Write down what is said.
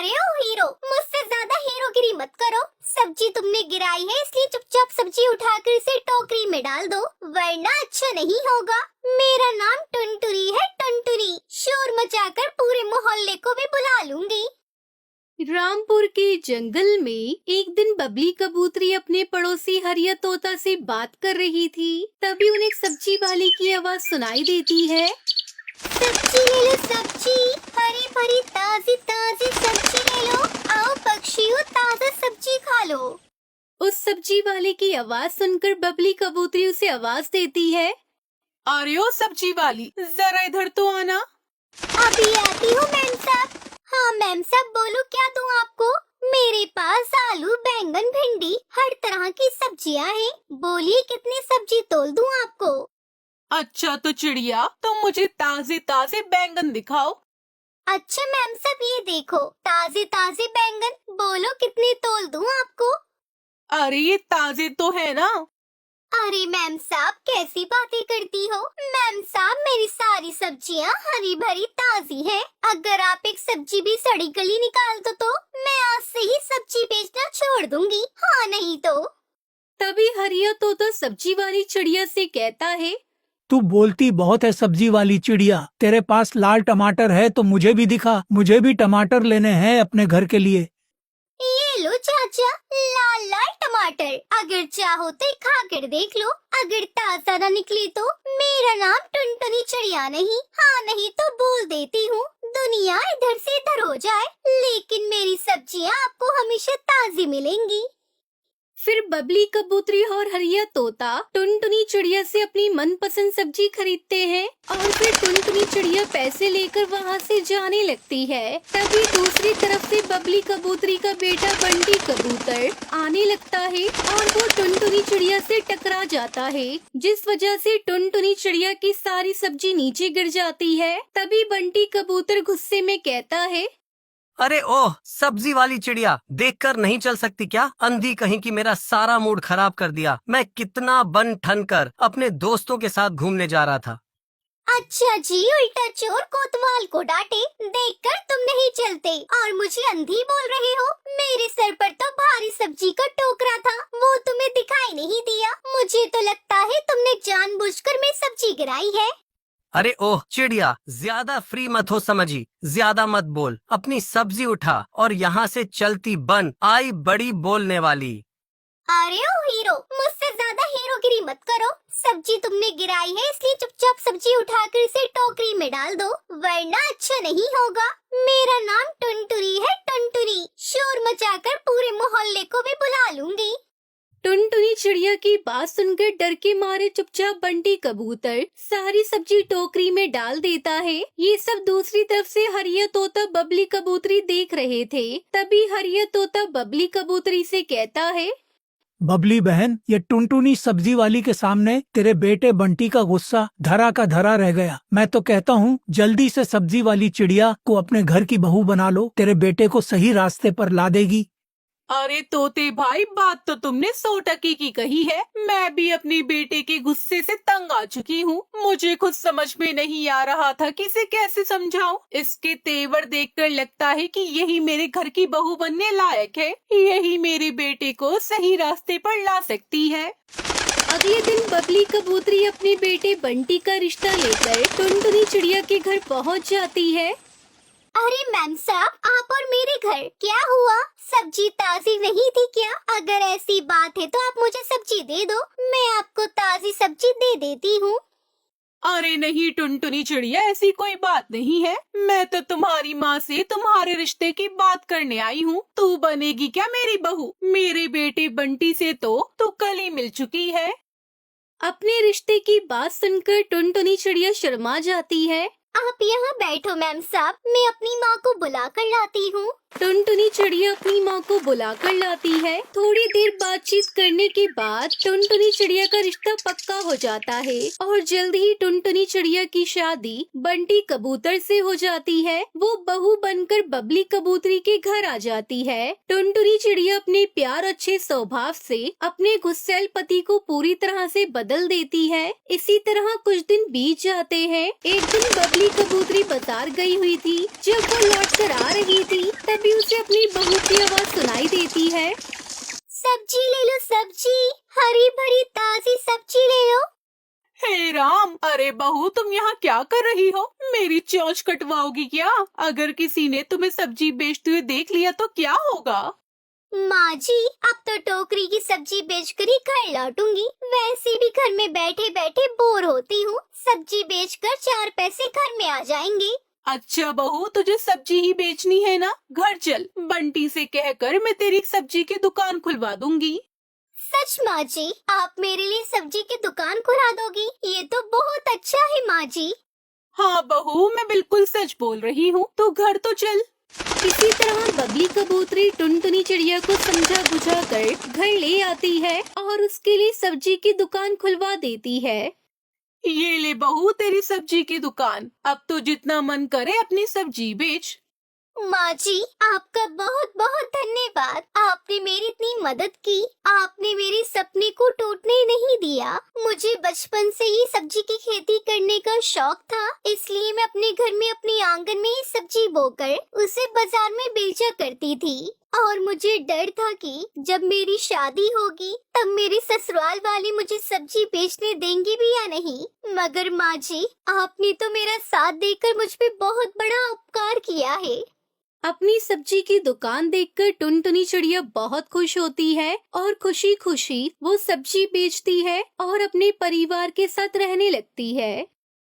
अरे ओ हीरो, मुझसे ज्यादा हीरोगिरी मत करो। सब्जी तुमने गिराई है इसलिए चुपचाप सब्जी उठाकर इसे टोकरी में डाल दो, वरना अच्छा नहीं होगा। मेरा नाम टुनटुनी है, टुनटुनी। शोर मचाकर पूरे मोहल्ले को भी बुला लूंगी। रामपुर के जंगल में एक दिन बबली कबूतरी अपने पड़ोसी हरिया तोता से बात कर रही थी। तभी उन्हें एक सब्जी वाले की आवाज सुनाई देती है। सब्जी ले लो सब्जी, हरी भरी ताजी ताजी सब्जी ले लो। आओ पक्षियों, ताजा सब्जी खा लो। उस सब्जी वाले की आवाज सुनकर बबली कबूतरी उसे आवाज देती है। अरे ओ सब्जी वाली, जरा इधर तो आना। अभी आती हूँ मैम साहब। हाँ मैम साहब, बोलो क्या दूँ आपको? मेरे पास आलू, बैंगन, भिंडी, हर तरह की सब्जियाँ हैं। बोलिए कितनी सब्जी तोल दूँ आपको? अच्छा तो चिड़िया, तुम मुझे ताजे ताजे बैंगन दिखाओ। अच्छा मैम साहब, ये देखो ताजे ताजे बैंगन। बोलो कितने तोल दूँ आपको? अरे ये ताजे तो है ना। अरे मैम साहब, कैसी बातें करती हो? मैम साहब, मेरी सारी सब्जियाँ हरी भरी ताजी है। अगर आप एक सब्जी भी सड़ी गली निकाल दो तो मैं आज से ही सब्जी बेचना छोड़ दूंगी। हाँ नहीं तो। तभी हरिया तोता सब्जी वाली चिड़िया से कहता है। तू बोलती बहुत है सब्जी वाली चिड़िया। तेरे पास लाल टमाटर है तो मुझे भी दिखा, मुझे भी टमाटर लेने हैं अपने घर के लिए। ये लो चाचा, लाल लाल टमाटर। अगर चाहो तो खा कर देख लो। अगर ताजा न निकली तो मेरा नाम टुनटुनी चिड़िया नहीं। हाँ नहीं तो बोल देती हूँ, दुनिया इधर से इधर हो जाए, लेकिन मेरी सब्जियाँ आपको हमेशा ताजी मिलेंगी। फिर बबली कबूतरी और हरिया तोता टुनटुनी चिड़िया से अपनी मनपसंद सब्जी खरीदते हैं और फिर टुनटुनी चिड़िया पैसे लेकर वहाँ से जाने लगती है। तभी दूसरी तरफ से बबली कबूतरी का बेटा बंटी कबूतर आने लगता है और वो टुनटुनी चिड़िया से टकरा जाता है, जिस वजह से टुनटुनी चिड़िया की सारी सब्जी नीचे गिर जाती है। तभी बंटी कबूतर गुस्से में कहता है। अरे ओह, सब्जी वाली चिड़िया, देखकर नहीं चल सकती क्या? अंधी कहीं की मेरा सारा मूड खराब कर दिया। मैं कितना बन ठन कर अपने दोस्तों के साथ घूमने जा रहा था। अच्छा जी, उल्टा चोर कोतवाल को डांटे देखकर तुम नहीं चलते और मुझे अंधी बोल रहे हो। मेरे सर पर तो भारी सब्जी का टोकरा था, वो तुम्हें दिखाई नहीं दिया। मुझे तो लगता है तुमने जानबूझकर मेरी सब्जी गिराई है। अरे ओह चिड़िया, ज्यादा फ्री मत हो समझी, ज्यादा मत बोल। अपनी सब्जी उठा और यहाँ से चलती बन, आई बड़ी बोलने वाली। अरे ओ हीरो, मुझसे ज्यादा हीरोगिरी मत करो। सब्जी तुमने गिराई है इसलिए चुपचाप सब्जी उठाकर इसे टोकरी में डाल दो, वरना अच्छा नहीं होगा। मेरा नाम टुनटुनी है, टुनटुनी। शोर मचाकर पूरे मोहल्ले को भी बुला लूंगी। टुनटुनी चिड़िया की बात सुनकर डर के मारे चुपचाप बंटी कबूतर सारी सब्जी टोकरी में डाल देता है। ये सब दूसरी तरफ से हरिया तोता बबली कबूतरी देख रहे थे। तभी हरिया तोता बबली कबूतरी से कहता है। बबली बहन, ये टुनटुनी सब्जी वाली के सामने तेरे बेटे बंटी का गुस्सा धरा का धरा रह गया। मैं तो कहता हूँ जल्दी से सब्जी वाली चिड़िया को अपने घर की बहू बना लो, तेरे बेटे को सही रास्ते पर ला देगी। अरे तोते भाई, बात तो तुमने 100% की कही है। मैं भी अपने बेटे के गुस्से से तंग आ चुकी हूँ। मुझे खुद समझ में नहीं आ रहा था कि इसे कैसे समझाऊं। इसके तेवर देखकर लगता है कि यही मेरे घर की बहू बनने लायक है। यही मेरे बेटे को सही रास्ते पर ला सकती है। अगले दिन बबली कबूतरी अपने बेटे बंटी का रिश्ता लेकर टुनटुनी चिड़िया के घर पहुँच जाती है। अरे मैम साहब, आप और मेरे घर क्या हुआ? सब्जी ताजी नहीं थी क्या? अगर ऐसी बात है तो आप मुझे सब्जी दे दो, मैं आपको ताजी सब्जी दे देती हूँ। अरे नहीं टुनटुनी चिड़िया, ऐसी कोई बात नहीं है। मैं तो तुम्हारी माँ से तुम्हारे रिश्ते की बात करने आई हूँ। तू बनेगी क्या मेरी बहू? मेरे बेटे बंटी से तो तू कल ही मिल चुकी है। अपने रिश्ते की बात सुनकर टुनटुनी चिड़िया शर्मा जाती है। आप यहाँ बैठो मैम साहब, मैं अपनी माँ को बुला कर लाती हूँ। टुनटुनी चिड़िया अपनी माँ को बुला कर लाती है। थोड़ी देर बातचीत करने के बाद टुनटुनी चिड़िया का रिश्ता पक्का हो जाता है और जल्द ही टुनटुनी चिड़िया की शादी बंटी कबूतर से हो जाती है। वो बहू बनकर बबली कबूतरी के घर आ जाती है। टुनटुनी चिड़िया अपने प्यार अच्छे स्वभाव से अपने गुस्सैल पति को पूरी तरह से बदल देती है। इसी तरह कुछ दिन बीत जाते हैं। एक दिन बबली कबूतरी बाजार गई हुई थी। जब वो लौट कर आ रही थी तभी तभी उसे अपनी बहू की आवाज सुनाई देती है। सब्जी ले लो, सब्जी, हरी भरी ताजी सब्जी ले लो। हे राम, अरे बहू तुम यहाँ क्या कर रही हो? मेरी चोंच कटवाओगी क्या? अगर किसी ने तुम्हें सब्जी बेचते हुए देख लिया तो क्या होगा? माँ जी, अब तो टोकरी की सब्जी बेचकर ही घर लौटूंगी। वैसे भी घर में बैठे बैठे बोर होती हूँ। सब्जी बेचकर 4 पैसे घर में आ जाएंगे। अच्छा बहू, तुझे सब्जी ही बेचनी है ना? घर चल, बंटी से कहकर मैं तेरी सब्जी की दुकान खुलवा दूंगी। सच माँ जी, आप मेरे लिए सब्जी की दुकान खुला दोगी? ये तो बहुत अच्छा है माँ जी। हाँ बहू, मैं बिल्कुल सच बोल रही हूँ। तू घर तो चल। इसी तरह बबली कबूतरी टुनटुनी चिड़िया को समझा बुझा कर घर ले आती है और उसके लिए सब्जी की दुकान खुलवा देती है। ये ले बहू तेरी सब्जी की दुकान। अब तो जितना मन करे अपनी सब्जी बेच। माँ जी, आपका बहुत बहुत धन्यवाद। आपने मेरी इतनी मदद की। आपने मेरे सपने को टूटने नहीं दिया। मुझे बचपन से ही सब्जी की खेती करने का शौक था, इसलिए मैं अपने घर में अपने आंगन में ही सब्जी बोकर उसे बाजार में बेचा करती थी। और मुझे डर था कि जब मेरी शादी होगी तब मेरे ससुराल वाले मुझे सब्जी बेचने देंगे भी या नहीं। मगर माँ जी, आपने तो मेरा साथ देकर मुझ पे बहुत बड़ा उपकार किया है। अपनी सब्जी की दुकान देखकर टुनटुनी चिड़िया बहुत खुश होती है और खुशी खुशी वो सब्जी बेचती है और अपने परिवार के साथ रहने लगती है।